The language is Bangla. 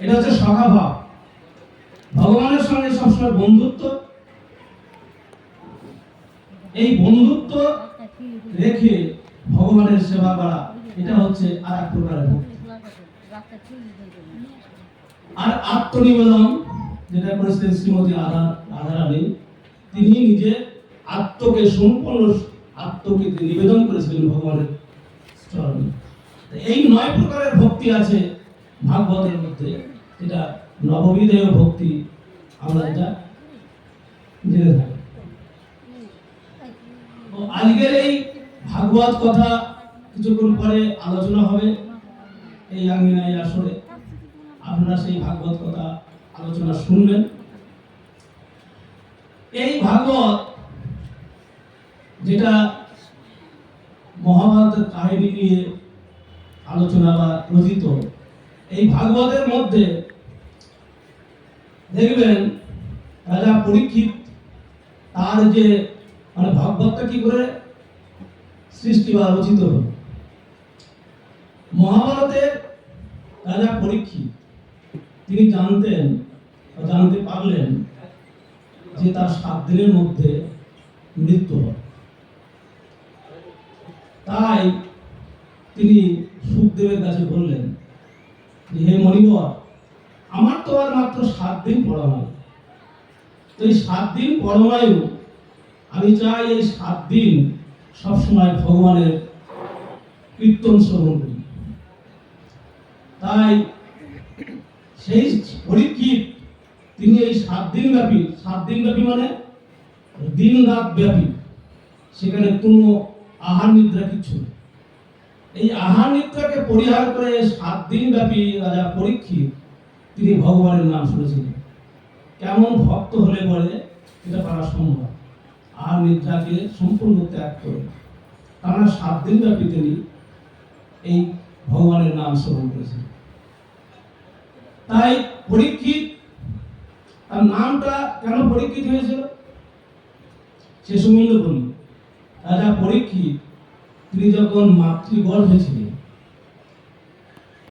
এটা হচ্ছে সখা ভাব। ভগবানের সঙ্গে সবসময় বন্ধুত্ব, এই বন্ধুত্ব রেখে ভগবানের সেবা করা, এটা হচ্ছে আর এক প্রকারের ভক্তি। আর আত্মনিবেদন যেটা করেছিলেন শ্রীমতী রাধারানী, তিনি নিজে আত্মকে সম্পূর্ণ আত্মকে নিবেদন করেছিলেন ভগবানের চরণে। এই 9 প্রকারের ভক্তি আছে ভাগবতের মধ্যে, এটা নববিধেয় ভক্তি আমরা এটা জেনে থাকি। আজকের এই ভাগবত কথা কিছুক্ষণ পরে আলোচনা হবে এই আঙ্গিনায় আসরে। আপনারা সেই ভাগবত কথা আলোচনা শুনবেন। এই ভাগবত যেটা মহাভারতের কাহিনী নিয়ে আলোচনা বা রচিত, এই ভাগবতের মধ্যে দেখবেন রাজা পরীক্ষিত তার যে ভাগবতটা কি করে সৃষ্টি বা রচিত হল। মহাভারতে রাজা পরীক্ষিত তিনি জানতে পারলেন যে তার 7 দিনের মধ্যে মৃত্যু হয়। তাই তিনি সুখদেবের কাছে বললেন যে হে মণিবর, আমার তো আর মাত্র 7 দিন পরমায়ু, তো এই 7 দিন পরমায়ু আমি চাই এই 7 দিন সবসময় ভগবানের কীর্তন শ্রবণ করি। তাই সেই পরীক্ষিত তিনি এই 7 দিন ব্যাপী মানে দিন রাত ব্যাপী, সেখানে কোনো আহার নিদ্রা কিছু নেই। এই আহার নিদ্রাকে পরিহার করে 7 দিন ব্যাপী রাজা পরীক্ষিত তিনি ভগবানের নাম শুনেছিলেন। কেমন ভক্ত হলে পরে এটা পারা সম্ভব, আহার নিদ্রাকে সম্পূর্ণ ত্যাগ করে তারা 7 দিন ব্যাপী তিনি এই ভগবানের নাম শ্রবণ করেছেন। তাই পরীক্ষিত, তার নামটা কেন পরীক্ষিত হয়েছিল সে সম্বন্ধে বলি। রাজা পরীক্ষিত তিনি যখন মাতৃগর্ভে ছিলেন,